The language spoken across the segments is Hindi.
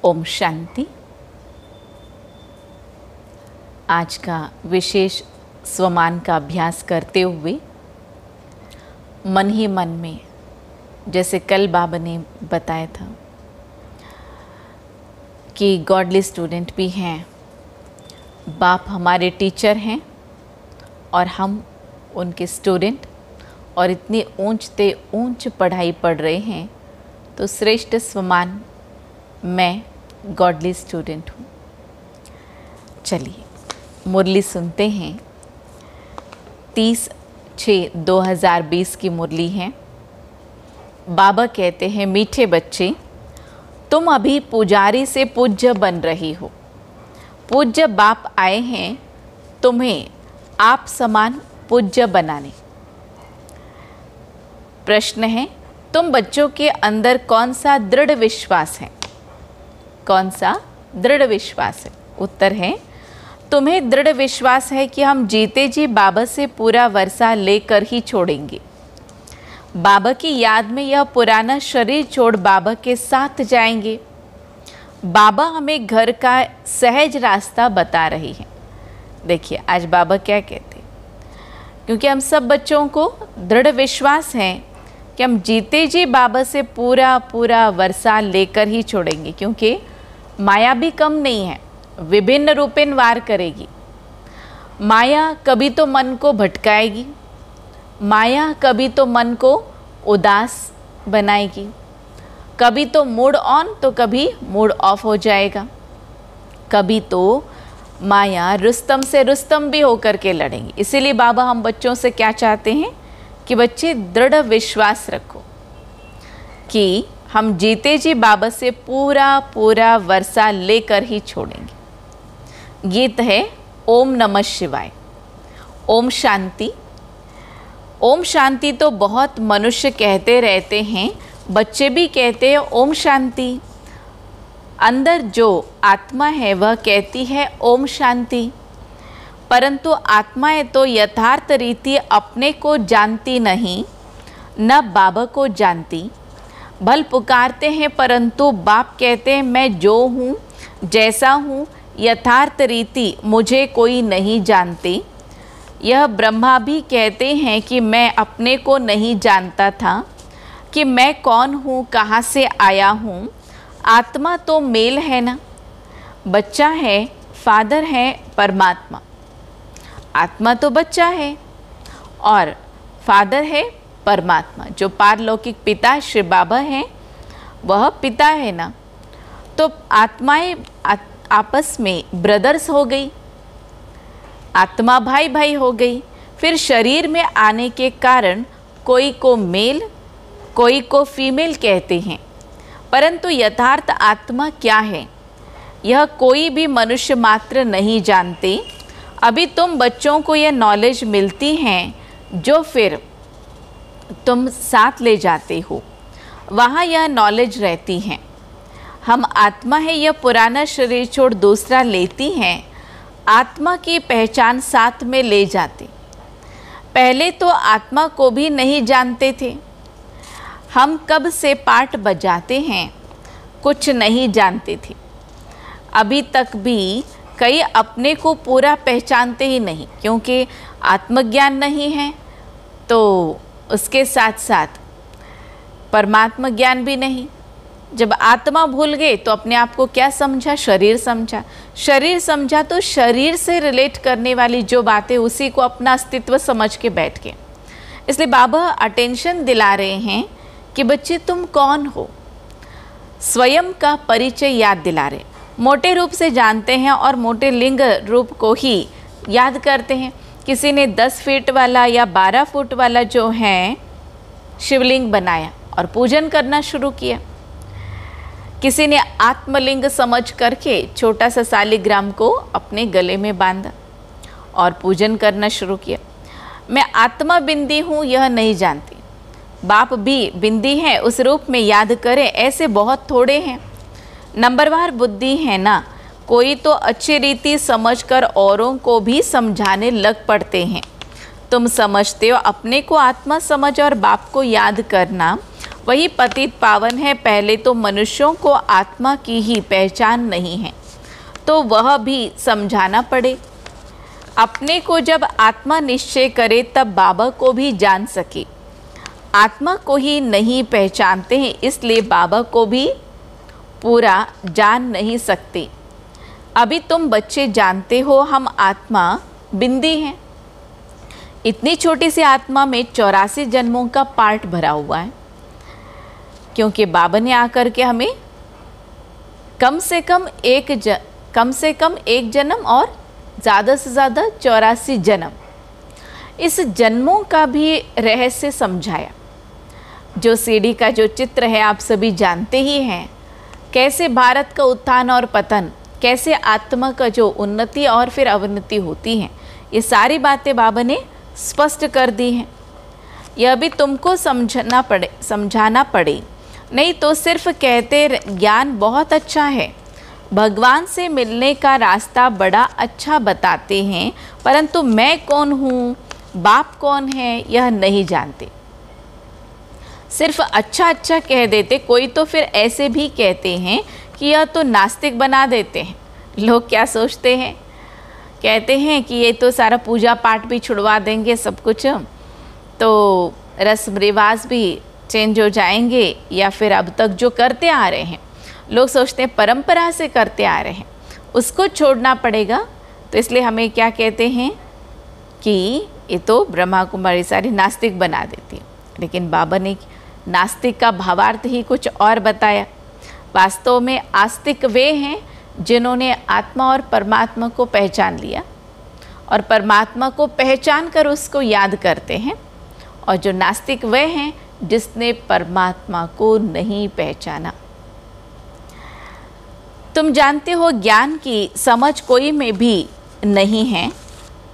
ओम शांति। आज का विशेष स्वमान का अभ्यास करते हुए मन ही मन में, जैसे कल बाबा ने बताया था कि गॉडली स्टूडेंट भी हैं, बाप हमारे टीचर हैं और हम उनके स्टूडेंट, और इतनी ऊंचते ऊंच पढ़ाई पढ़ रहे हैं, तो श्रेष्ठ स्वमान मैं गॉडली स्टूडेंट हूँ। चलिए मुरली सुनते हैं। 30/6/2020 की मुरली है। बाबा कहते हैं, मीठे बच्चे, तुम अभी पुजारी से पूज्य बन रही हो। पूज्य बाप आए हैं तुम्हें आप समान पूज्य बनाने। प्रश्न है, तुम बच्चों के अंदर कौन सा दृढ़ विश्वास है? कौन सा दृढ़ विश्वास है? उत्तर है, तुम्हें दृढ़ विश्वास है कि हम जीते जी बाबा से पूरा वर्षा लेकर ही छोड़ेंगे। बाबा की याद में यह पुराना शरीर छोड़ बाबा के साथ जाएंगे। बाबा हमें घर का सहज रास्ता बता रही हैं। देखिए आज बाबा क्या कहते हैं, क्योंकि हम सब बच्चों को दृढ़ विश्वास है कि हम जीते जी बाबा से पूरा वर्षा लेकर ही छोड़ेंगे, क्योंकि माया भी कम नहीं है, विभिन्न रूपें वार करेगी। माया कभी तो मन को भटकाएगी, माया कभी तो मन को उदास बनाएगी, कभी तो मूड ऑन तो कभी मूड ऑफ हो जाएगा, कभी तो माया रुस्तम से रुस्तम भी होकर के लड़ेंगी। इसीलिए बाबा हम बच्चों से क्या चाहते हैं कि बच्चे दृढ़ विश्वास रखो कि हम जीते जी बाबा से पूरा वर्षा लेकर ही छोड़ेंगे। गीत है ओम नमः शिवाय। ओम शांति। ओम शांति तो बहुत मनुष्य कहते रहते हैं, बच्चे भी कहते हैं ओम शांति। अंदर जो आत्मा है वह कहती है ओम शांति, परंतु आत्माएं तो यथार्थ रीति अपने को जानती नहीं, न बाबा को जानती। भल पुकारते हैं परंतु बाप कहते हैं मैं जो हूँ जैसा हूँ, यथार्थ रीति मुझे कोई नहीं जानते। यह ब्रह्मा भी कहते हैं कि मैं अपने को नहीं जानता था कि मैं कौन हूँ, कहाँ से आया हूँ। आत्मा तो मेल है ना, बच्चा है, फादर है परमात्मा। आत्मा तो बच्चा है और फादर है परमात्मा। जो पारलौकिक पिता श्री बाबा हैं वह पिता है ना। तो आत्माएं आपस में ब्रदर्स हो गई, आत्मा भाई भाई हो गई। फिर शरीर में आने के कारण कोई को मेल कोई को फीमेल कहते हैं, परंतु यथार्थ आत्मा क्या है यह कोई भी मनुष्य मात्र नहीं जानते। अभी तुम बच्चों को यह नॉलेज मिलती हैं जो फिर तुम साथ ले जाते हो, वहाँ यह नॉलेज रहती है। हम आत्मा है, यह पुराना शरीर छोड़ दूसरा लेती हैं, आत्मा की पहचान साथ में ले जाते। पहले तो आत्मा को भी नहीं जानते थे। हम कब से पाठ बजाते हैं कुछ नहीं जानते थे। अभी तक भी कई अपने को पूरा पहचानते ही नहीं, क्योंकि आत्मज्ञान नहीं है, तो उसके साथ साथ परमात्मा ज्ञान भी नहीं। जब आत्मा भूल गए तो अपने आप को क्या समझा? शरीर समझा। शरीर समझा तो शरीर से रिलेट करने वाली जो बातें उसी को अपना अस्तित्व समझ के बैठ गए। इसलिए बाबा अटेंशन दिला रहे हैं कि बच्चे तुम कौन हो, स्वयं का परिचय याद दिला रहे। मोटे रूप से जानते हैं और मोटे लिंग रूप को ही याद करते हैं। किसी ने 10 फीट वाला या 12 फुट वाला जो है शिवलिंग बनाया और पूजन करना शुरू किया। किसी ने आत्मलिंग समझ करके छोटा सा शालिग्राम को अपने गले में बांधा और पूजन करना शुरू किया। मैं आत्मा बिंदी हूँ यह नहीं जानती। बाप भी बिंदी है, उस रूप में याद करें, ऐसे बहुत थोड़े हैं। नंबरवार बुद्धि है ना, कोई तो अच्छी रीति समझकर औरों को भी समझाने लग पड़ते हैं। तुम समझते हो अपने को आत्मा समझ और बाप को याद करना, वही पतित पावन है। पहले तो मनुष्यों को आत्मा की ही पहचान नहीं है, तो वह भी समझाना पड़े। अपने को जब आत्मा निश्चय करे तब बाबा को भी जान सके। आत्मा को ही नहीं पहचानते हैं, इसलिए बाबा को भी पूरा जान नहीं सकते। अभी तुम बच्चे जानते हो हम आत्मा बिंदी हैं। इतनी छोटी सी आत्मा में 84 जन्मों का पार्ट भरा हुआ है, क्योंकि बाबा ने आकर के हमें कम से कम एक जन्म और ज़्यादा से ज़्यादा 84 जन्म, इस जन्मों का भी रहस्य समझाया। जो सीढ़ी का जो चित्र है आप सभी जानते ही हैं, कैसे भारत का उत्थान और पतन, कैसे आत्मा का जो उन्नति और फिर अवनति होती है, ये सारी बातें बाबा ने स्पष्ट कर दी हैं। यह भी तुमको समझाना पड़े, नहीं तो सिर्फ कहते ज्ञान बहुत अच्छा है, भगवान से मिलने का रास्ता बड़ा अच्छा बताते हैं, परंतु मैं कौन हूँ, बाप कौन है, यह नहीं जानते। सिर्फ अच्छा अच्छा कह देते। कोई तो फिर ऐसे भी कहते हैं कि यह तो नास्तिक बना देते हैं। लोग क्या सोचते हैं, कहते हैं कि ये तो सारा पूजा पाठ भी छुड़वा देंगे, सब कुछ तो रस्म रिवाज भी चेंज हो जाएंगे, या फिर अब तक जो करते आ रहे हैं, लोग सोचते हैं परंपरा से करते आ रहे हैं, उसको छोड़ना पड़ेगा। तो इसलिए हमें क्या कहते हैं कि ये तो ब्रह्मा कुमारी सारी नास्तिक बना देती है। लेकिन बाबा ने नास्तिक का भावार्थ ही कुछ और बताया। वास्तव में आस्तिक वे हैं जिन्होंने आत्मा और परमात्मा को पहचान लिया, और परमात्मा को पहचान कर उसको याद करते हैं। और जो नास्तिक वे हैं जिसने परमात्मा को नहीं पहचाना। तुम जानते हो ज्ञान की समझ कोई में भी नहीं है।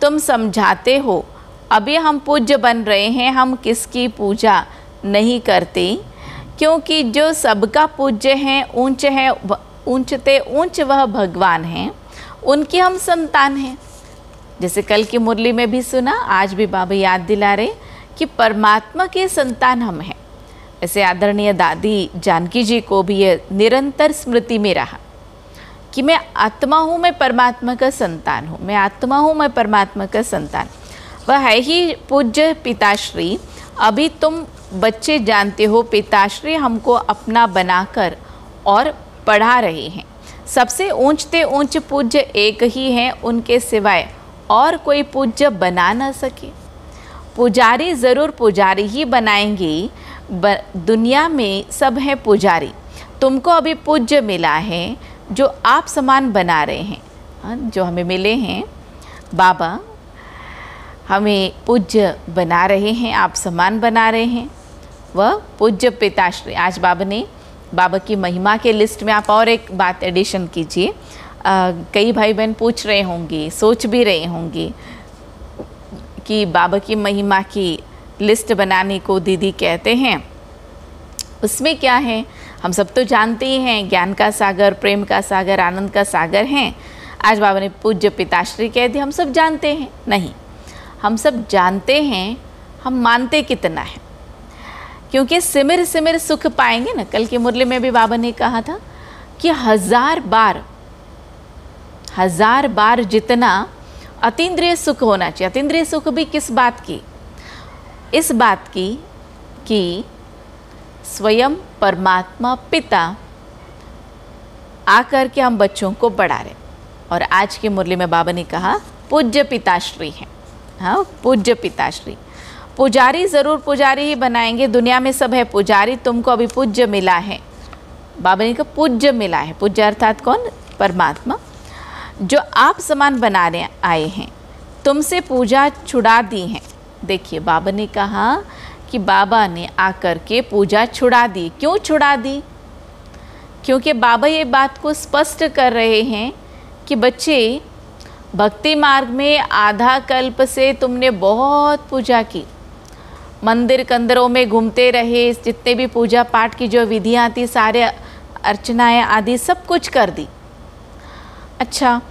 तुम समझाते हो अभी हम पूज्य बन रहे हैं, हम किसकी पूजा नहीं करते, क्योंकि जो सबका पूज्य हैं, ऊंचते ऊंच वह भगवान हैं, उनके हम संतान हैं। जैसे कल की मुरली में भी सुना, आज भी बाबा याद दिला रहे कि परमात्मा के संतान हम हैं। ऐसे आदरणीय दादी जानकी जी को भी ये निरंतर स्मृति में रहा कि मैं आत्मा हूँ, मैं परमात्मा का संतान हूँ, मैं आत्मा हूँ, मैं परमात्मा का संतान। वह है ही पूज्य पिताश्री। अभी तुम बच्चे जानते हो पिताश्री हमको अपना बनाकर और पढ़ा रहे हैं। सबसे ऊंचते ऊंच पूज्य एक ही हैं, उनके सिवाय और कोई पूज्य बना न सके। पुजारी ज़रूर पुजारी ही बनाएंगे, दुनिया में सब हैं पुजारी। तुमको अभी पूज्य मिला है जो आप समान बना रहे हैं। हाँ, जो हमें मिले हैं बाबा हमें पूज्य बना रहे हैं, आप समान बना रहे हैं, वह पूज्य पिताश्री। आज बाबा की महिमा के लिस्ट में आप और एक बात एडिशन कीजिए। कई भाई बहन पूछ रहे होंगे, सोच भी रहे होंगे कि बाबा की महिमा की लिस्ट बनाने को दीदी कहते हैं, उसमें क्या है। हम सब तो जानते ही हैं, ज्ञान का सागर, प्रेम का सागर, आनंद का सागर हैं। आज बाबा ने पूज्य पिताश्री कह दिया, हम सब जानते हैं। नहीं, हम सब जानते हैं, हम मानते कितना है, क्योंकि सिमर सिमर सुख पाएंगे ना। कल की मुरली में भी बाबा ने कहा था कि 1000 बार जितना अतीन्द्रिय सुख होना चाहिए। अतीन्द्रिय सुख भी किस बात की, इस बात की कि स्वयं परमात्मा पिता आकर के हम बच्चों को बढ़ा रहे। और आज की मुरली में बाबा ने कहा पूज्य पिताश्री हैं। हाँ, पूज्य पिताश्री। पुजारी ज़रूर पुजारी ही बनाएंगे, दुनिया में सब है पुजारी, तुमको अभी पूज्य मिला है। बाबा ने कहा पूज्य मिला है। पूज्य अर्थात कौन, परमात्मा, जो आप समान बनाने आए हैं, तुमसे पूजा छुड़ा दी है। देखिए बाबा ने कहा कि बाबा ने आकर के पूजा छुड़ा दी। क्यों छुड़ा दी? क्योंकि बाबा ये बात को स्पष्ट कर रहे हैं कि बच्चे, भक्ति मार्ग में आधा कल्प से तुमने बहुत पूजा की, मंदिर कंदरों में घूमते रहे, जितने भी पूजा पाठ की जो विधियाँ थी, सारे अर्चनाएं आदि सब कुछ कर दी। अच्छा,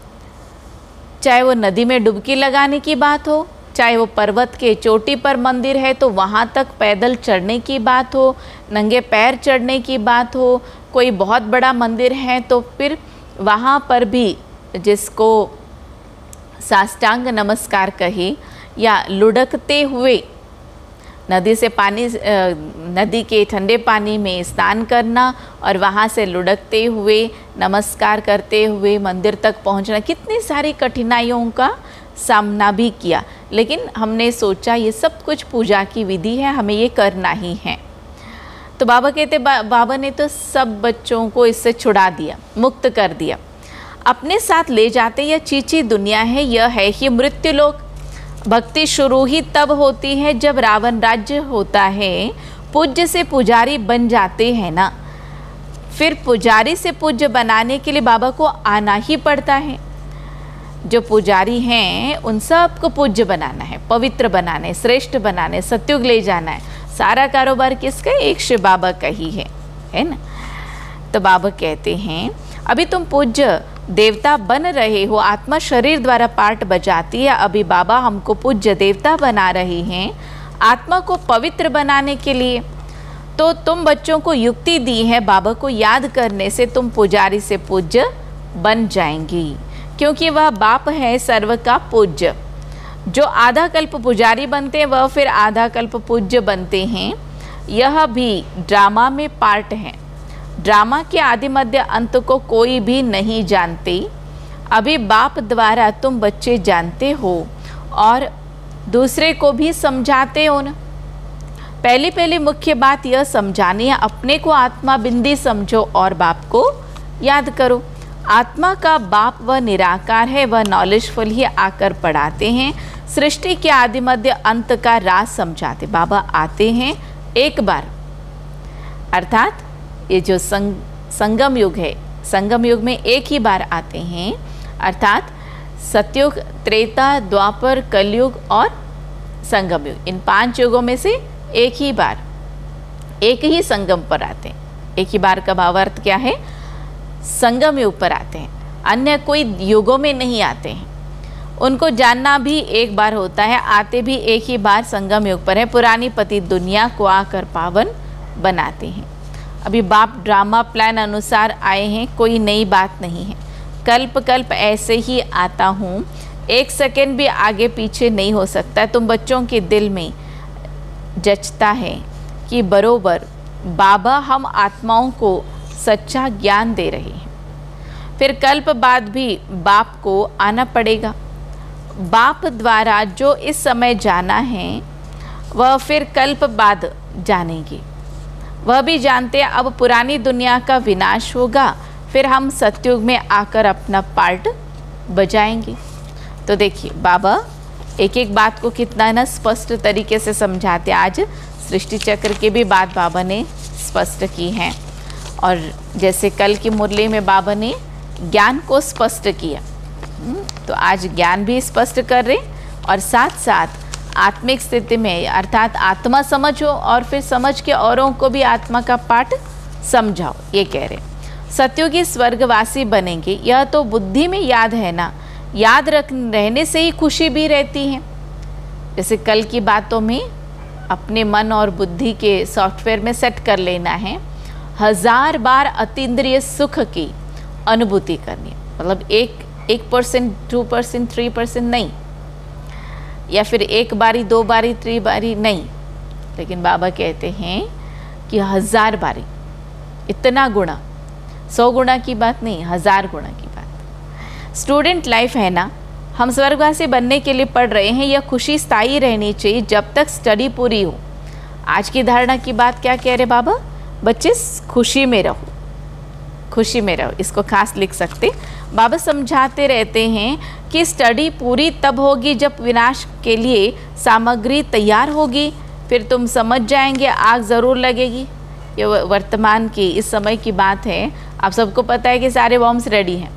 चाहे वो नदी में डुबकी लगाने की बात हो, चाहे वो पर्वत के चोटी पर मंदिर है तो वहाँ तक पैदल चढ़ने की बात हो, नंगे पैर चढ़ने की बात हो, कोई बहुत बड़ा मंदिर है तो फिर वहाँ पर भी जिसको साष्टांग नमस्कार कहे, या लुढ़कते हुए नदी से पानी, नदी के ठंडे पानी में स्नान करना और वहाँ से लुढ़कते हुए नमस्कार करते हुए मंदिर तक पहुँचना, कितनी सारी कठिनाइयों का सामना भी किया, लेकिन हमने सोचा ये सब कुछ पूजा की विधि है, हमें ये करना ही है। तो बाबा कहते बाबा ने तो सब बच्चों को इससे छुड़ा दिया, मुक्त कर दिया, अपने साथ ले जाते। यह चीची दुनिया है, यह है ही मृत्युलोक। भक्ति शुरू ही तब होती है जब रावण राज्य होता है, पूज्य से पुजारी बन जाते हैं ना, फिर पुजारी से पूज्य बनाने के लिए बाबा को आना ही पड़ता है। जो पुजारी हैं उन सबको पूज्य बनाना है, पवित्र बनाना है, श्रेष्ठ बनाना है, सत्युग ले जाना है। सारा कारोबार किसका? एक शिव बाबा का ही है ना। तो बाबा कहते हैं अभी तुम पूज्य देवता बन रहे हो, आत्मा शरीर द्वारा पार्ट बजाती है, अभी बाबा हमको पूज्य देवता बना रहे हैं आत्मा को पवित्र बनाने के लिए। तो तुम बच्चों को युक्ति दी है, बाबा को याद करने से तुम पुजारी से पूज्य बन जाएंगी, क्योंकि वह बाप है सर्व का पूज्य। जो आधा कल्प पुजारी बनते हैं वह फिर आधा कल्प पूज्य बनते हैं। यह भी ड्रामा में पार्ट है। ड्रामा के आदि मध्य अंत को कोई भी नहीं जानते। अभी बाप द्वारा तुम बच्चे जानते हो और दूसरे को भी समझाते हो ना। पहली मुख्य बात यह समझानी है, अपने को आत्मा बिंदी समझो और बाप को याद करो। आत्मा का बाप वह निराकार है, वह नॉलेजफुल ही आकर पढ़ाते हैं, सृष्टि के आदि मध्य अंत का राज समझाते। बाबा आते हैं एक बार, अर्थात ये जो संगम युग है, संगम युग में एक ही बार आते हैं, अर्थात सतयुग, त्रेता, द्वापर, कलयुग और संगम युग, इन 5 युगों में से एक ही बार, एक ही संगम पर आते हैं। एक ही बार का भावार्थ क्या है? संगम युग पर आते हैं, अन्य कोई युगों में नहीं आते हैं। उनको जानना भी एक बार होता है, आते भी एक ही बार संगम युग पर है। पुरानी पति दुनिया को आकर पावन बनाते हैं। अभी बाप ड्रामा प्लान अनुसार आए हैं, कोई नई बात नहीं है। कल्प कल्प ऐसे ही आता हूँ, 1 सेकेंड भी आगे पीछे नहीं हो सकता। तुम बच्चों के दिल में जचता है कि बरोबर बाबा हम आत्माओं को सच्चा ज्ञान दे रहे हैं। फिर कल्प बाद भी बाप को आना पड़ेगा। बाप द्वारा जो इस समय जाना है वह फिर कल्प बाद जानेंगे। वह भी जानते हैं अब पुरानी दुनिया का विनाश होगा, फिर हम सतयुग में आकर अपना पार्ट बजाएंगे। तो देखिए बाबा एक एक बात को कितना ना स्पष्ट तरीके से समझाते। आज सृष्टि चक्र की भी बात बाबा ने स्पष्ट की है, और जैसे कल की मुरली में बाबा ने ज्ञान को स्पष्ट किया, तो आज ज्ञान भी स्पष्ट कर रहे, और साथ साथ आत्मिक स्थिति में अर्थात आत्मा समझो और फिर समझ के औरों को भी आत्मा का पाठ समझाओ, ये कह रहे। सत्युगी स्वर्गवासी बनेंगे, यह तो बुद्धि में याद है ना, याद रहने से ही खुशी भी रहती है। जैसे कल की बातों में अपने मन और बुद्धि के सॉफ्टवेयर में सेट कर लेना है, 1000 बार अतीन्द्रिय सुख की अनुभूति करनी है। मतलब 1%, 2%, 3% नहीं, या फिर 1 बारी 2 बारी 3 बारी नहीं, लेकिन बाबा कहते हैं कि 1000 बारी, इतना गुणा, 100 गुणा की बात नहीं, 1000 गुणा की बात। स्टूडेंट लाइफ है ना, हम स्वर्गवासी बनने के लिए पढ़ रहे हैं। यह खुशी स्थायी रहनी चाहिए जब तक स्टडी पूरी हो। आज की धारणा की बात क्या कह रहे बाबा? बच्चे खुशी में रहो, खुशी में रहो, इसको खास लिख सकते। बाबा समझाते रहते हैं कि स्टडी पूरी तब होगी जब विनाश के लिए सामग्री तैयार होगी, फिर तुम समझ जाएंगे, आग ज़रूर लगेगी। ये वर्तमान की इस समय की बात है। आप सबको पता है कि सारे बॉम्ब्स रेडी हैं,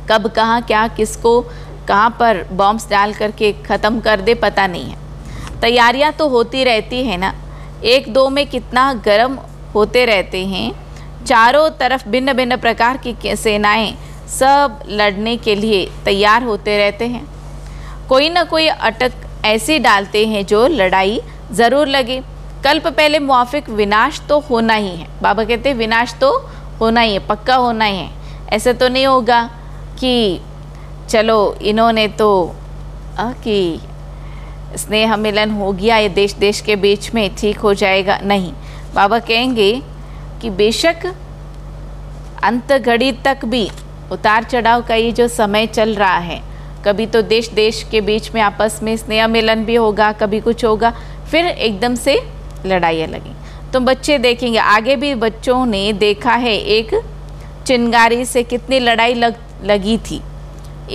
कब कहाँ क्या किसको कहाँ पर बॉम्ब्स डाल करके ख़त्म कर दे पता नहीं है। तैयारियाँ तो होती रहती है ना, 1-2 में कितना गर्म होते रहते हैं। चारों तरफ भिन्न भिन्न प्रकार की सेनाएं सब लड़ने के लिए तैयार होते रहते हैं। कोई ना कोई अटक ऐसी डालते हैं जो लड़ाई ज़रूर लगे। कल्प पहले मुआफिक विनाश तो होना ही है। बाबा कहते हैं विनाश तो होना ही है, पक्का होना ही है। ऐसा तो नहीं होगा कि चलो इन्होंने तो कि स्नेह मिलन हो गया, ये देश देश के बीच में ठीक हो जाएगा, नहीं। बाबा कहेंगे कि बेशक अंत घड़ी तक भी उतार चढ़ाव का ये जो समय चल रहा है, कभी तो देश देश के बीच में आपस में स्नेह मिलन भी होगा, कभी कुछ होगा, फिर एकदम से लड़ाइयाँ लगी। तो बच्चे देखेंगे, आगे भी बच्चों ने देखा है एक चिंगारी से कितनी लड़ाई लगी थी।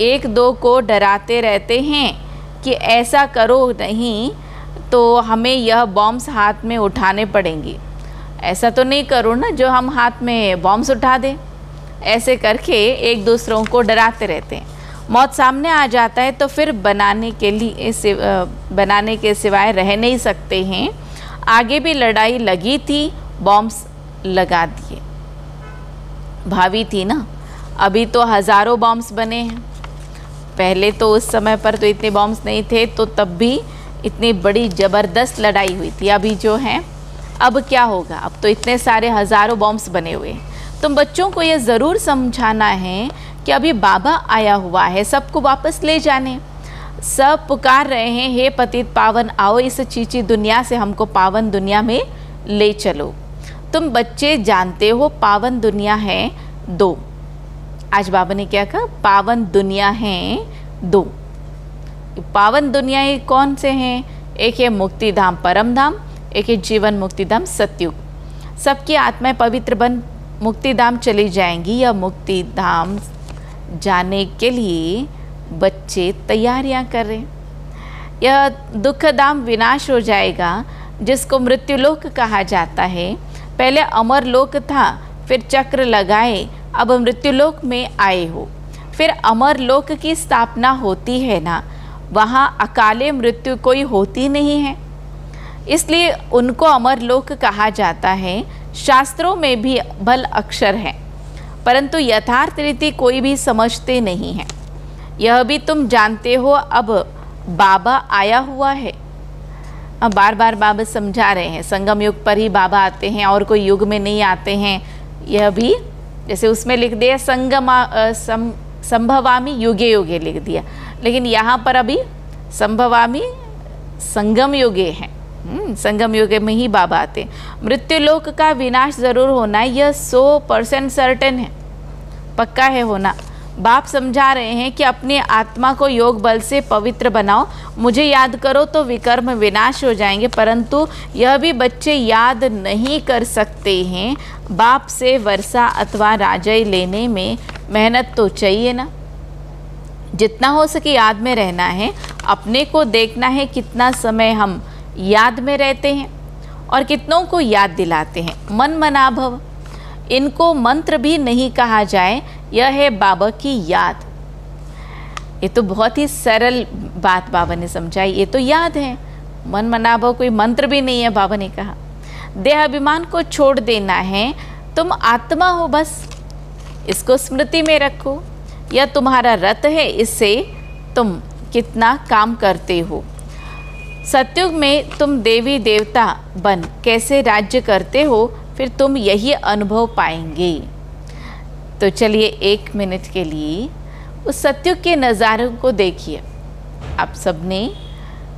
एक दो को डराते रहते हैं कि ऐसा करो नहीं तो हमें यह बॉम्ब्स हाथ में उठाने पड़ेंगे। ऐसा तो नहीं करो ना जो हम हाथ में बॉम्ब्स उठा दें। ऐसे करके एक दूसरों को डराते रहते हैं। मौत सामने आ जाता है तो फिर बनाने के सिवाय रह नहीं सकते हैं। आगे भी लड़ाई लगी थी, बॉम्ब्स लगा दिए। भावी थी ना, अभी तो हज़ारों बॉम्ब्स बने हैं। पहले तो उस समय पर तो इतने बॉम्ब्स नहीं थे, तो तब भी इतनी बड़ी ज़बरदस्त लड़ाई हुई थी। अभी जो है, अब क्या होगा, अब तो इतने सारे हज़ारों बॉम्ब्स बने हुए हैं। तो बच्चों को ये ज़रूर समझाना है कि अभी बाबा आया हुआ है सबको वापस ले जाने। सब पुकार रहे हैं, हे पतित पावन आओ इस चीची दुनिया से हमको पावन दुनिया में ले चलो। तुम बच्चे जानते हो पावन दुनिया है दो। आज बाबा ने क्या कहा, पावन दुनिया है दो। पावन दुनिया कौन से हैं? एक है मुक्ति धाम परम धाम, एक है जीवन मुक्ति धाम सतयुग। सबकी आत्माएं पवित्र बन मुक्ति धाम चली जाएंगी। या मुक्ति धाम जाने के लिए बच्चे तैयारियां कर रहे हैं। यह दुख धाम विनाश हो जाएगा, जिसको मृत्युलोक कहा जाता है। पहले अमर लोक था, फिर चक्र लगाए, अब मृत्युलोक में आए हो। फिर अमर लोक की स्थापना होती है ना, वहाँ अकाले मृत्यु कोई होती नहीं है, इसलिए उनको अमर लोक कहा जाता है। शास्त्रों में भी भल अक्षर है, परंतु यथार्थ रीति कोई भी समझते नहीं है। यह भी तुम जानते हो, अब बाबा आया हुआ है। अब बार बार बाबा समझा रहे हैं, संगम युग पर ही बाबा आते हैं और कोई युग में नहीं आते हैं। यह भी जैसे उसमें लिख दिया संभवामी युगे युगे लिख दिया, लेकिन यहाँ पर अभी संभवामी संगम युगे हैं। संगम युग में ही बाबा आते। मृत्युलोक का विनाश जरूर होना, यह 100% सर्टेन है, पक्का है होना। बाप समझा रहे हैं कि अपनी आत्मा को योग बल से पवित्र बनाओ, मुझे याद करो तो विकर्म विनाश हो जाएंगे। परंतु यह भी बच्चे याद नहीं कर सकते हैं। बाप से वर्षा अथवा राजय लेने में मेहनत तो चाहिए ना। जितना हो सके याद में रहना है। अपने को देखना है कितना समय हम याद में रहते हैं और कितनों को याद दिलाते हैं। मन मनाभव, इनको मंत्र भी नहीं कहा जाए, यह है बाबा की याद। ये तो बहुत ही सरल बात बाबा ने समझाई, ये तो याद है। मन मनाभव कोई मंत्र भी नहीं है। बाबा ने कहा देह अभिमान को छोड़ देना है, तुम आत्मा हो, बस इसको स्मृति में रखो। यह तुम्हारा रथ है, इससे तुम कितना काम करते हो। सतयुग में तुम देवी देवता बन कैसे राज्य करते हो, फिर तुम यही अनुभव पाएंगे। तो चलिए 1 मिनट के लिए उस सतयुग के नज़ारों को देखिए। आप सबने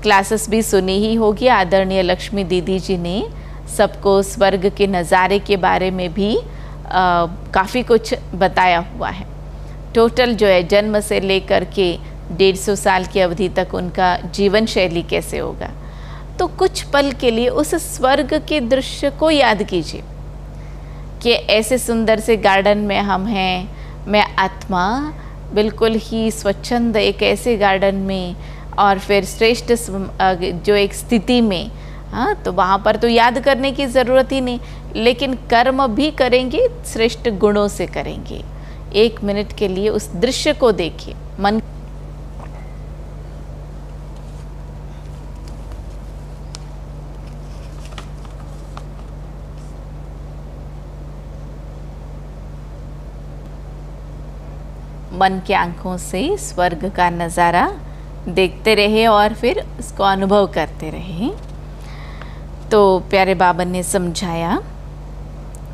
क्लासेस भी सुनी ही होगी। आदरणीय लक्ष्मी दीदी जी ने सबको स्वर्ग के नज़ारे के बारे में भी काफ़ी कुछ बताया हुआ है। टोटल जो है जन्म से लेकर के 150 साल की अवधि तक उनका जीवन शैली कैसे होगा। तो कुछ पल के लिए उस स्वर्ग के दृश्य को याद कीजिए कि ऐसे सुंदर से गार्डन में हम हैं। मैं आत्मा बिल्कुल ही स्वच्छंद एक ऐसे गार्डन में और फिर श्रेष्ठ जो एक स्थिति में, हाँ, तो वहाँ पर तो याद करने की ज़रूरत ही नहीं, लेकिन कर्म भी करेंगे, श्रेष्ठ गुणों से करेंगे। 1 मिनट के लिए उस दृश्य को देखिए। मन की आंखों से स्वर्ग का नज़ारा देखते रहे और फिर उसको अनुभव करते रहे। तो प्यारे बाबा ने समझाया।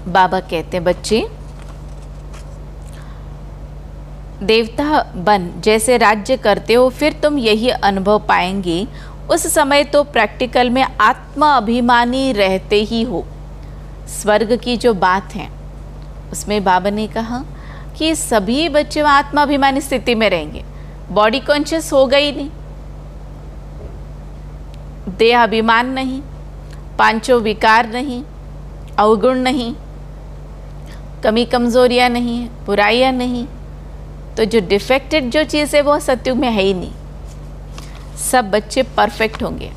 बाबा कहते बच्चे, देवता बन जैसे राज्य करते हो फिर तुम यही अनुभव पाएंगे। उस समय तो प्रैक्टिकल में आत्मा अभिमानी रहते ही हो। स्वर्ग की जो बात है उसमें बाबा ने कहा कि सभी बच्चे आत्माभिमानी स्थिति में रहेंगे। बॉडी कॉन्शियस होगा ही नहीं, देह अभिमान नहीं, पांचों विकार नहीं, अवगुण नहीं, कमी कमजोरियां नहीं, बुराइयां नहीं। तो जो डिफेक्टेड जो चीज़ है वो सत्युग में है ही नहीं। सब बच्चे परफेक्ट होंगे।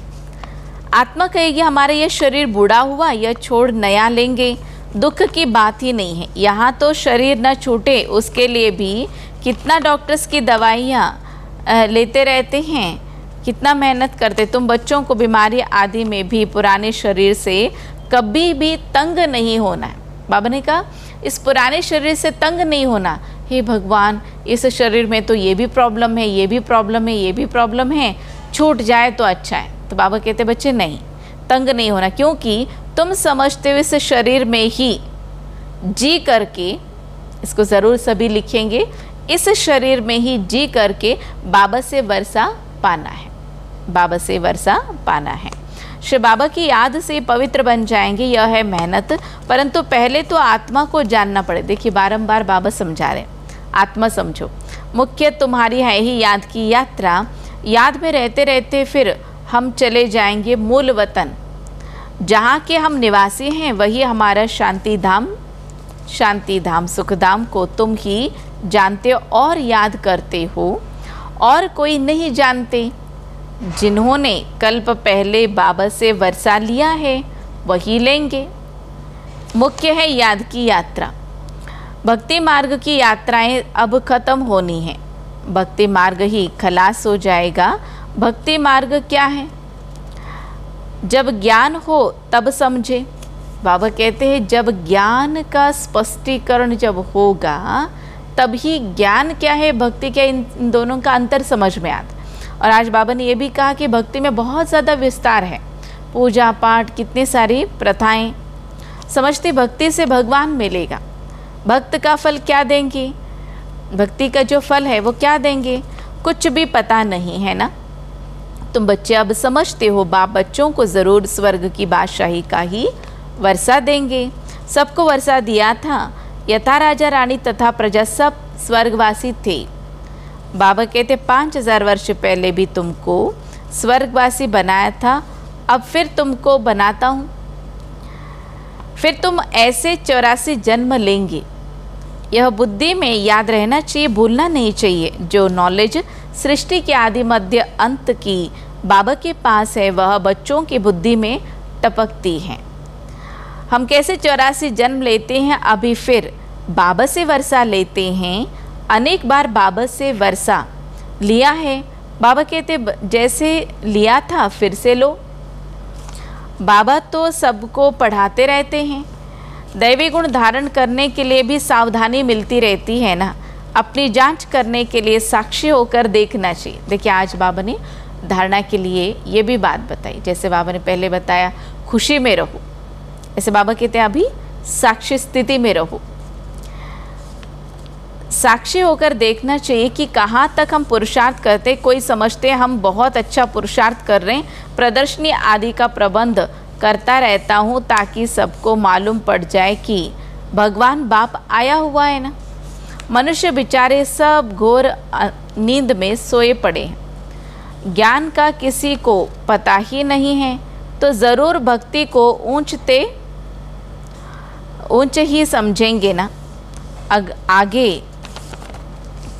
आत्मा कहेगी हमारा ये शरीर बूढ़ा हुआ, यह छोड़ नया लेंगे, दुख की बात ही नहीं है। यहाँ तो शरीर न छूटे उसके लिए भी कितना डॉक्टर्स की दवाइयाँ लेते रहते हैं, कितना मेहनत करते। तुम बच्चों को बीमारी आदि में भी पुराने शरीर से कभी भी तंग नहीं होना है। बाबा ने कहा इस पुराने शरीर से तंग नहीं होना। हे भगवान, इस शरीर में तो ये भी प्रॉब्लम है, ये भी प्रॉब्लम है, ये भी प्रॉब्लम है, छूट जाए तो अच्छा है। तो बाबा कहते बच्चे नहीं, तंग नहीं होना, क्योंकि तुम समझते हो इस शरीर में ही जी करके, इसको ज़रूर सभी लिखेंगे, इस शरीर में ही जी करके बाबा से वर्षा पाना है, बाबा से वर्षा पाना है। श्री बाबा की याद से पवित्र बन जाएंगे, यह है मेहनत। परंतु पहले तो आत्मा को जानना पड़े। देखिए बारंबार बाबा समझा रहे, आत्मा समझो। मुख्य तुम्हारी है ही याद की यात्रा। याद में रहते रहते फिर हम चले जाएंगे मूल वतन, जहाँ के हम निवासी हैं वही हमारा शांति धाम। शांति धाम सुख धाम को तुम ही जानते हो और याद करते हो, और कोई नहीं जानते। जिन्होंने कल्प पहले बाबा से वर्षा लिया है वही लेंगे। मुख्य है याद की यात्रा। भक्ति मार्ग की यात्राएं अब खत्म होनी है। भक्ति मार्ग ही खलास हो जाएगा। भक्ति मार्ग क्या है? जब ज्ञान हो तब समझे। बाबा कहते हैं जब ज्ञान का स्पष्टीकरण जब होगा तभी ज्ञान क्या है, भक्ति क्या, इन दोनों का अंतर समझ में आता। और आज बाबा ने ये भी कहा कि भक्ति में बहुत ज़्यादा विस्तार है, पूजा पाठ, कितनी सारी प्रथाएं। समझते भक्ति से भगवान मिलेगा। भक्त का फल क्या देंगे, भक्ति का जो फल है वो क्या देंगे, कुछ भी पता नहीं है ना। तुम बच्चे अब समझते हो, बाप बच्चों को ज़रूर स्वर्ग की बादशाही का ही वर्षा देंगे। सबको वर्षा दिया था। यथा राजा रानी तथा प्रजा सब स्वर्गवासी थे। बाबा कहते 5000 वर्ष पहले भी तुमको स्वर्गवासी बनाया था, अब फिर तुमको बनाता हूँ। फिर तुम ऐसे 84 जन्म लेंगे। यह बुद्धि में याद रहना चाहिए, भूलना नहीं चाहिए। जो नॉलेज सृष्टि के आदि मध्य अंत की बाबा के पास है वह बच्चों की बुद्धि में टपकती है। हम कैसे 84 जन्म लेते हैं, अभी फिर बाबा से वर्षा लेते हैं। अनेक बार बाबा से वर्षा लिया है। बाबा कहते जैसे लिया था फिर से लो। बाबा तो सबको पढ़ाते रहते हैं। दैवी गुण धारण करने के लिए भी सावधानी मिलती रहती है ना। अपनी जांच करने के लिए साक्षी होकर देखना चाहिए। देखिए आज बाबा ने धारणा के लिए ये भी बात बताई। जैसे बाबा ने पहले बताया खुशी में रहो, ऐसे बाबा कहते हैं अभी साक्षी स्थिति में रहो। साक्षी होकर देखना चाहिए कि कहाँ तक हम पुरुषार्थ करते। कोई समझते हैं हम बहुत अच्छा पुरुषार्थ कर रहे हैं, प्रदर्शनी आदि का प्रबंध करता रहता हूँ ताकि सबको मालूम पड़ जाए कि भगवान बाप आया हुआ है ना। मनुष्य बेचारे सब घोर नींद में सोए पड़े हैं। ज्ञान का किसी को पता ही नहीं है तो ज़रूर भक्ति को ऊंच ही समझेंगे ना। आगे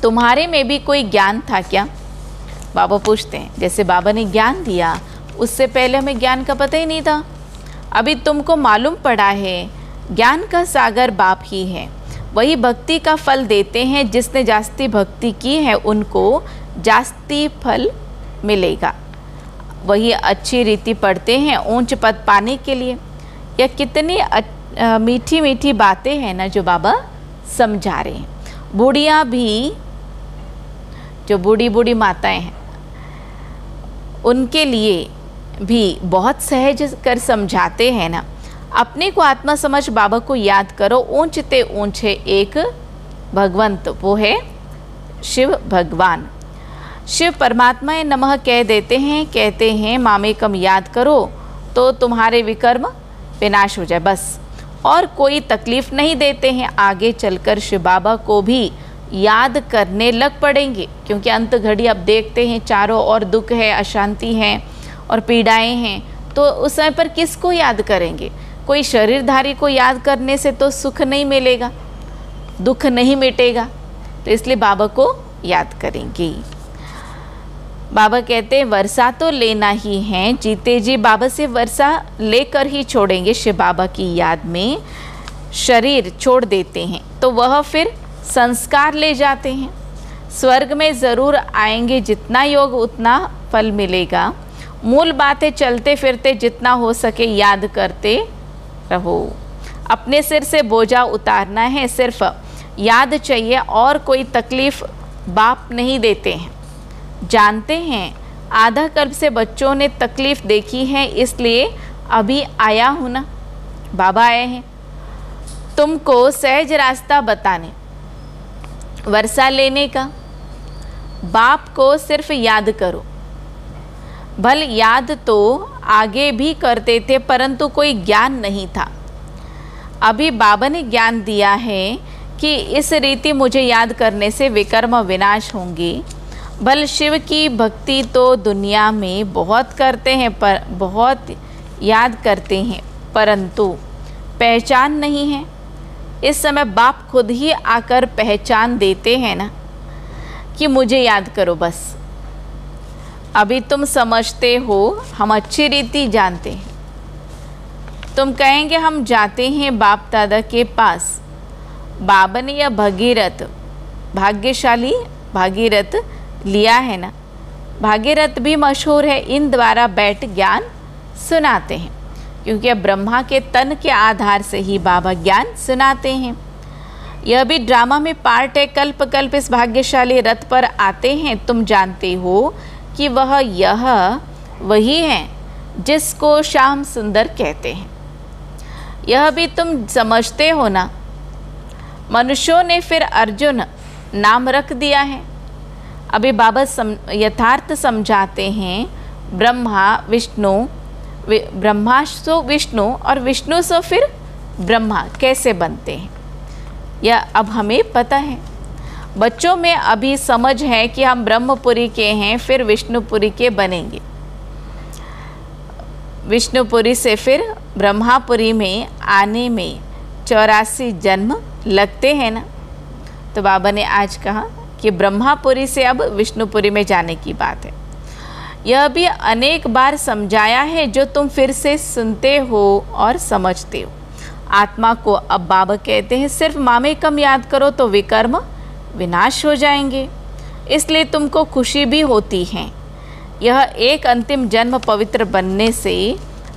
तुम्हारे में भी कोई ज्ञान था क्या? बाबा पूछते हैं। जैसे बाबा ने ज्ञान दिया उससे पहले हमें ज्ञान का पता ही नहीं था। अभी तुमको मालूम पड़ा है ज्ञान का सागर बाप ही है। वही भक्ति का फल देते हैं। जिसने जास्ती भक्ति की है उनको जास्ती फल मिलेगा। वही अच्छी रीति पढ़ते हैं ऊंच पद पाने के लिए। यह कितनी मीठी मीठी बातें हैं ना जो बाबा समझा रहे हैं। बूढ़ियाँ भी, जो बूढ़ी बूढ़ी माताएं हैं, उनके लिए भी बहुत सहज कर समझाते हैं ना। अपने को आत्मा समझ बाबा को याद करो, ऊंचते ऊंचे एक भगवंत, वो है शिव भगवान। शिव परमात्मा नमः कह देते हैं, कहते हैं मामेकम याद करो तो तुम्हारे विकर्म विनाश हो जाए, बस। और कोई तकलीफ नहीं देते हैं। आगे चलकर शिव बाबा को भी याद करने लग पड़ेंगे, क्योंकि अंत घड़ी अब देखते हैं चारों ओर दुख है, अशांति है और पीड़ाएं हैं, तो उस समय पर किसको याद करेंगे? कोई शरीरधारी को याद करने से तो सुख नहीं मिलेगा, दुख नहीं मिटेगा, तो इसलिए बाबा को याद करेंगे। बाबा कहते हैं वर्षा तो लेना ही है, जीते जी बाबा से वर्षा लेकर ही छोड़ेंगे। शिव बाबा की याद में शरीर छोड़ देते हैं तो वह फिर संस्कार ले जाते हैं। स्वर्ग में ज़रूर आएंगे, जितना योग उतना फल मिलेगा। मूल बात है चलते फिरते जितना हो सके याद करते रहो। अपने सिर से बोझा उतारना है, सिर्फ याद चाहिए, और कोई तकलीफ़ बाप नहीं देते हैं। जानते हैं आधा कल्प से बच्चों ने तकलीफ़ देखी है, इसलिए अभी आया हूँ ना, बाबा आए हैं तुमको सहज रास्ता बताने, वर्षा लेने का। बाप को सिर्फ याद करो। भल याद तो आगे भी करते थे, परंतु कोई ज्ञान नहीं था। अभी बाबा ने ज्ञान दिया है कि इस रीति मुझे याद करने से विकर्म विनाश होंगे। भल शिव की भक्ति तो दुनिया में बहुत करते हैं, पर बहुत याद करते हैं, परंतु पहचान नहीं है। इस समय बाप खुद ही आकर पहचान देते हैं ना कि मुझे याद करो बस। अभी तुम समझते हो, हम अच्छी रीति जानते हैं। तुम कहेंगे हम जाते हैं बाप दादा के पास। बाबा ने यह भगीरथ, भाग्यशाली भागीरथ लिया है ना। भागीरथ भी मशहूर है, इन द्वारा बैठ ज्ञान सुनाते हैं, क्योंकि अब ब्रह्मा के तन के आधार से ही बाबा ज्ञान सुनाते हैं। यह भी ड्रामा में पार्ट है। कल्प कल्प इस भाग्यशाली रथ पर आते हैं। तुम जानते हो कि यह वही है जिसको श्याम सुंदर कहते हैं। यह भी तुम समझते हो ना। मनुष्यों ने फिर अर्जुन नाम रख दिया है। अभी बाबा यथार्थ समझाते हैं। ब्रह्मा सो विष्णु और विष्णु सो फिर ब्रह्मा कैसे बनते हैं, यह अब हमें पता है। बच्चों में अभी समझ है कि हम ब्रह्मपुरी के हैं, फिर विष्णुपुरी के बनेंगे। विष्णुपुरी से फिर ब्रह्मापुरी में आने में 84 जन्म लगते हैं ना। तो बाबा ने आज कहा कि ब्रह्मापुरी से अब विष्णुपुरी में जाने की बात है। यह भी अनेक बार समझाया है, जो तुम फिर से सुनते हो और समझते हो। आत्मा को अब बाबा कहते हैं सिर्फ मामेकम याद करो तो विकर्म विनाश हो जाएंगे। इसलिए तुमको खुशी भी होती है। यह एक अंतिम जन्म पवित्र बनने से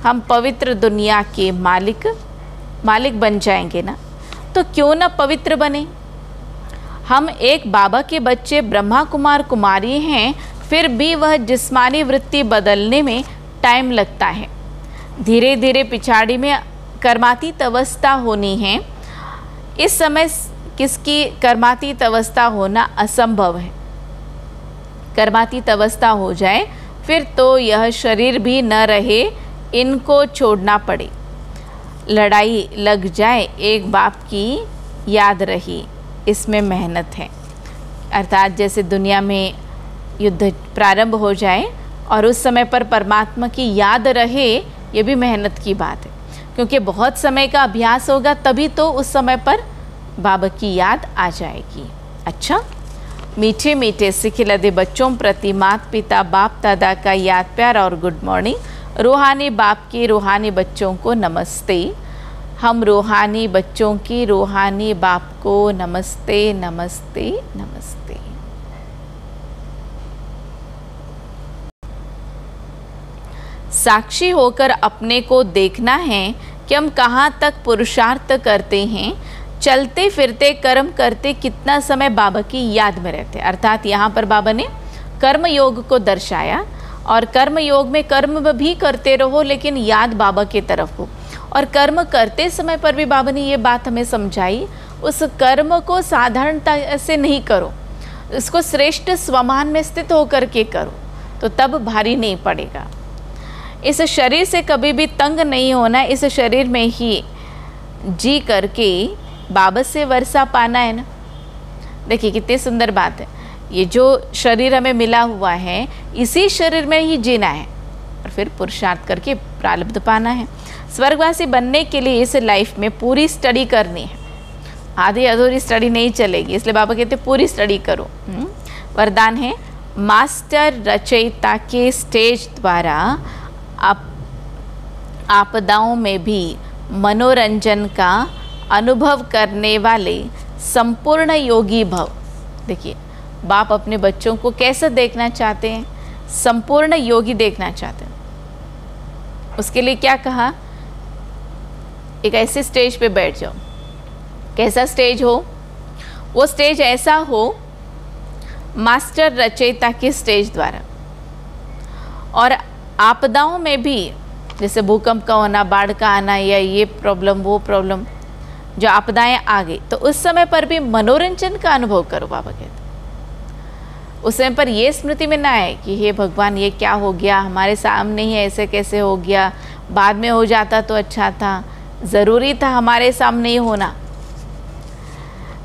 हम पवित्र दुनिया के मालिक बन जाएंगे ना। तो क्यों ना पवित्र बने। हम एक बाबा के बच्चे ब्रह्मा कुमार कुमारी हैं, फिर भी वह जिस्मानी वृत्ति बदलने में टाइम लगता है। धीरे धीरे पिछाड़ी में कर्मातीत अवस्था होनी है। इस समय किसकी कर्मातीत अवस्था होना असंभव है। कर्मातीत अवस्था हो जाए फिर तो यह शरीर भी न रहे, इनको छोड़ना पड़े। लड़ाई लग जाए, एक बाप की याद रही, इसमें मेहनत है। अर्थात जैसे दुनिया में युद्ध प्रारंभ हो जाए और उस समय पर परमात्मा की याद रहे, ये भी मेहनत की बात है, क्योंकि बहुत समय का अभ्यास होगा तभी तो उस समय पर बाबा की याद आ जाएगी। अच्छा, मीठे मीठे सिखिलदे बच्चों प्रति माता पिता बाप दादा का याद प्यार और गुड मॉर्निंग। रूहानी बाप की रूहानी बच्चों को नमस्ते। हम रूहानी बच्चों की रूहानी बाप को नमस्ते नमस्ते नमस्ते। साक्षी होकर अपने को देखना है कि हम कहाँ तक पुरुषार्थ करते हैं। चलते फिरते कर्म करते कितना समय बाबा की याद में रहते। अर्थात यहाँ पर बाबा ने कर्म योग को दर्शाया और कर्म योग में कर्म भी करते रहो, लेकिन याद बाबा की तरफ हो। और कर्म करते समय पर भी बाबा ने ये बात हमें समझाई, उस कर्म को साधारणता से नहीं करो, इसको श्रेष्ठ स्वमान में स्थित होकर के करो, तो तब भारी नहीं पड़ेगा। इस शरीर से कभी भी तंग नहीं होना, इस शरीर में ही जी करके बाबा से वर्षा पाना है ना। देखिए कितनी सुंदर बात है, ये जो शरीर हमें मिला हुआ है इसी शरीर में ही जीना है और फिर पुरुषार्थ करके प्रारब्ध पाना है। स्वर्गवासी बनने के लिए इस लाइफ में पूरी स्टडी करनी है, आधी अधूरी स्टडी नहीं चलेगी, इसलिए बाबा कहते पूरी स्टडी करो। वरदान है, मास्टर रचयिता के स्टेज द्वारा आपदाओं में भी मनोरंजन का अनुभव करने वाले संपूर्ण योगी भव। देखिए बाप अपने बच्चों को कैसे देखना चाहते हैं, संपूर्ण योगी देखना चाहते हैं। उसके लिए क्या कहा, एक ऐसे स्टेज पे बैठ जाओ। कैसा स्टेज हो, वो स्टेज ऐसा हो मास्टर रचयिता के स्टेज द्वारा। और आपदाओं में भी, जैसे भूकंप का होना, बाढ़ का आना, या ये प्रॉब्लम वो प्रॉब्लम, जो आपदाएं आ गई, तो उस समय पर भी मनोरंजन का अनुभव करो। बाबा कहते उस समय पर ये स्मृति में ना आए कि हे भगवान ये क्या हो गया, हमारे सामने ही ऐसे कैसे हो गया, बाद में हो जाता तो अच्छा था, ज़रूरी था हमारे सामने ही होना।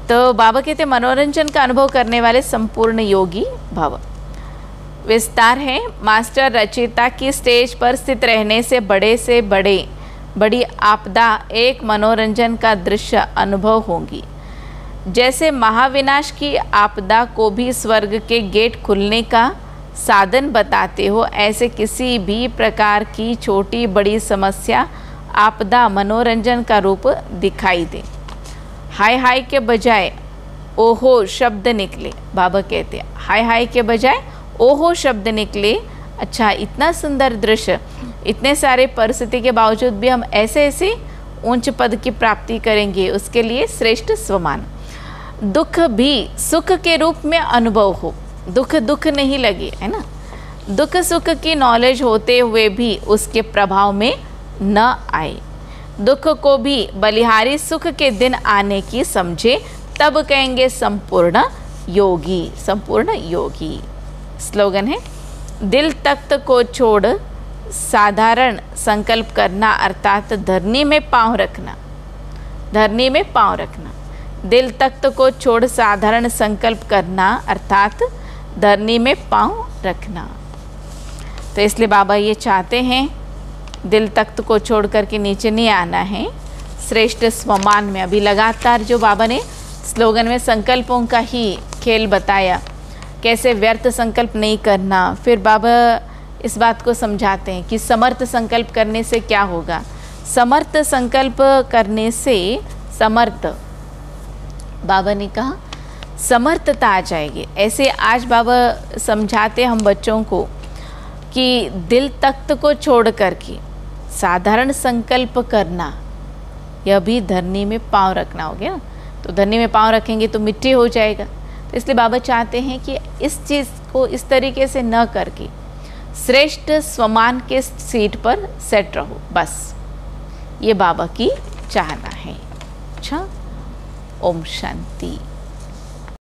तो बाबा कहते मनोरंजन का अनुभव करने वाले संपूर्ण योगी भव। विस्तार है, मास्टर रचयिता की स्टेज पर स्थित रहने से बड़ी आपदा एक मनोरंजन का दृश्य अनुभव होगी। जैसे महाविनाश की आपदा को भी स्वर्ग के गेट खुलने का साधन बताते हो, ऐसे किसी भी प्रकार की छोटी बड़ी समस्या आपदा मनोरंजन का रूप दिखाई दे। हाय हाय के बजाय ओहो शब्द निकले। बाबा कहते हैं हाय हाय के बजाय ओहो शब्द निकले। अच्छा, इतना सुंदर दृश्य, इतने सारे परिस्थिति के बावजूद भी हम ऐसे ऐसे ऊंच पद की प्राप्ति करेंगे, उसके लिए श्रेष्ठ स्वमान। दुख भी सुख के रूप में अनुभव हो, दुख दुख नहीं लगे, है ना। दुख सुख की नॉलेज होते हुए भी उसके प्रभाव में न आए। दुख को भी बलिहारी सुख के दिन आने की समझे, तब कहेंगे संपूर्ण योगी। संपूर्ण योगी। स्लोगन है, दिल तख्त को छोड़ साधारण संकल्प करना, अर्थात धरनी में पांव रखना। धरनी में पांव रखना। दिल तख्त को छोड़ साधारण संकल्प करना, अर्थात धरनी में पांव रखना। तो इसलिए बाबा ये चाहते हैं दिल तख्त को छोड़ करके नीचे नहीं आना है, श्रेष्ठ स्वमान में। अभी लगातार जो बाबा ने स्लोगन में संकल्पों का ही खेल बताया, कैसे व्यर्थ संकल्प नहीं करना। फिर बाबा इस बात को समझाते हैं कि समर्थ संकल्प करने से क्या होगा। समर्थ संकल्प करने से समर्थ, बाबा ने कहा समर्थता आ जाएगी। ऐसे आज बाबा समझाते हम बच्चों को कि दिल तख्त को छोड़ करके साधारण संकल्प करना, यह भी धरनी में पांव रखना हो गया। तो धरनी में पांव रखेंगे तो मिट्टी हो जाएगा। तो इसलिए बाबा चाहते हैं कि इस चीज़ को इस तरीके से न करके श्रेष्ठ स्वमान के सीट पर सेट रहो, बस ये बाबा की चाहना है। अच्छा, ओम शांति।